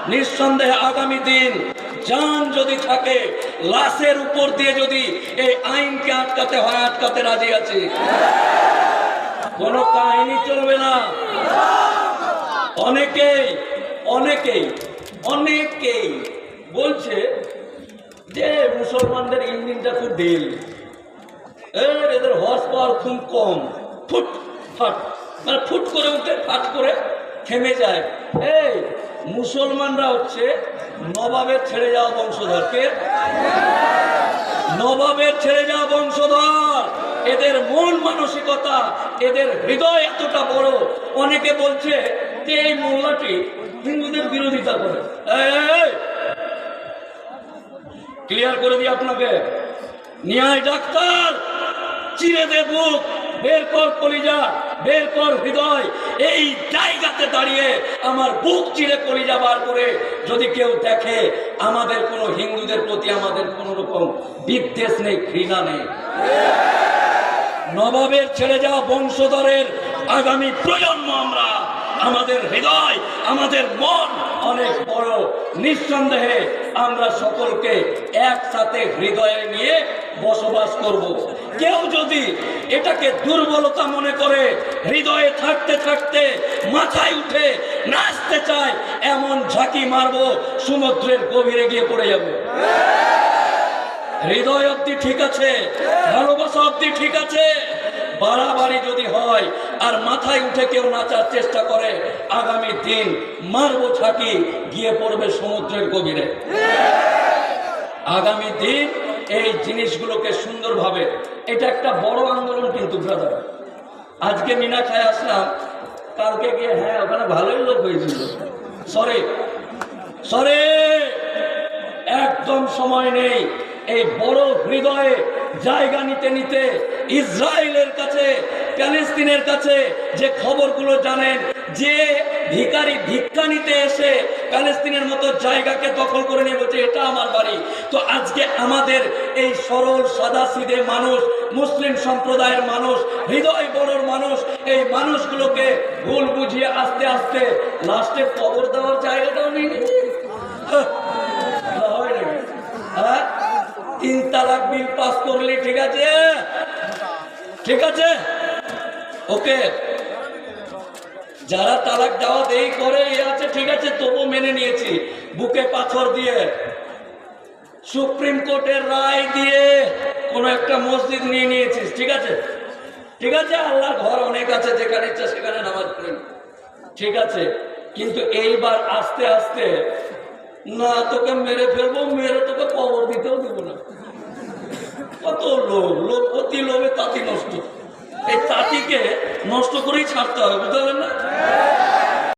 নিঃসন্দেহে আগামী দিন জান যদি থাকে, লাশের উপর দিয়ে যদি এই আইনকে আটকাতে হয়, আটকাতে রাজি আছি। কোন কাহিনী চলবে না। অনেকেই অনেকেই অনেকেই বলছে যে মুসলমানদের ইঞ্জিনটা খুব ঢিল, এদের হর্স পাওয়ার খুব কম, ফুট ফাট মানে ফুট করে উঠে ফাট করে থেমে যায়। এই মুসলমানরা হচ্ছে নবাবের ছেড়ে যাওয়া বংশধরকে, নবাবের ছেড়ে যাওয়া বংশধর। এদের মন মানসিকতা, এদের হৃদয় এতটা বড়। অনেকে বলছে যে এই মোল্লাটি হিন্দুদের বিরোধিতা করে। ক্লিয়ার করে দিই আপনাকে, ন্যায় ডাক্তার, চিরে দে বুক, বের কর কলিজা, বের কর হৃদয়। এই জায়গাতে দাঁড়িয়ে আমার বুক চিরে কলিজা বার করে যদি কেউ দেখে আমাদের কোনো হিন্দুদের প্রতি আমাদের কোনো রকম বিদ্বেষ নেই, ঘৃণা নেই। নবাবের ছেড়ে যাওয়া বংশধরের আগামী প্রজন্ম আমরা, আমাদের হৃদয়, আমাদের মন অনেক বড়। নিঃসন্দেহে আমরা সকলকে একসাথে হৃদয়ে নিয়ে বসবাস করব। কেউ যদি এটাকে দুর্বলতা মনে করে হৃদয়ে থাকতে থাকতে মাথায় উঠে নাচতে চায়, এমন ঝাঁকি মারবো সমুদ্রের গভীরে গিয়ে পড়ে যাবে। হৃদয় অব্দি ঠিক আছে, ভালোবাসা অব্দি ঠিক আছে, বাড়াবাড়ি যদি হয় আর মাথায় উঠে কেউ নাচার চেষ্টা করে, আগামী দিন মারবো ঝাঁকি, গিয়ে পড়বে সমুদ্রের গভীরে। আগামী দিন এই জিনিসগুলোকে সুন্দরভাবে, এটা একটা বড় আন্দোলন কিন্তু ব্রাদার। আজকে মিনাখায় আসলাম, কালকে গিয়ে হ্যাঁ ওখানে ভালোই লোক হয়েছিল। সরে সরে একদম সময় নেই। এই বড় হৃদয়ে জায়গা নিতে নিতে ইসরায়েলের কাছে, প্যালেস্তিনের কাছে যে খবরগুলো জানেন, যে ভিখারি ভিক্ষা নিতে এসে প্যালেস্তিনের মতো জায়গাকে দখল করে নিয়ে বলছে এটা আমার বাড়ি। তো আজকে আমাদের এই সরল সাদাসিধে মানুষ, মুসলিম সম্প্রদায়ের মানুষ, হৃদয় বড়র মানুষ, এই মানুষগুলোকে ভুল বুঝিয়ে আস্তে আস্তে লাস্টে কবর দেওয়ার জায়গাটাও নেই। হ্যাঁ, 3 তালাক বিল পাস করলে ঠিক আছে, ঠিক আছে, ওকে। যারা তালাক দেওয়া দেই করে আছে ঠিক আছে, তবু মেনে নিয়েছি। বুকে পাথর দিয়ে সুপ্রিম কোর্টের রায় দিয়ে কোন একটা মসজিদ নিয়ে নিয়েছিস, ঠিক আছে, ঠিক আছে, আল্লাহর ঘর অনেক আছে, যেখানে ইচ্ছা সেখানে নামাজ পড়েন, ঠিক আছে। কিন্তু এইবার আস্তে আস্তে না, তোকে মেরে ফেলবো, মেরে তোকে কবর দিতেও দেব না। কত লোভ, লোভ অতি লোভে তাঁতি নষ্ট। এই তাঁতিকে নষ্ট করেই ছাড়তে হবে, বুঝতে পারলেন না?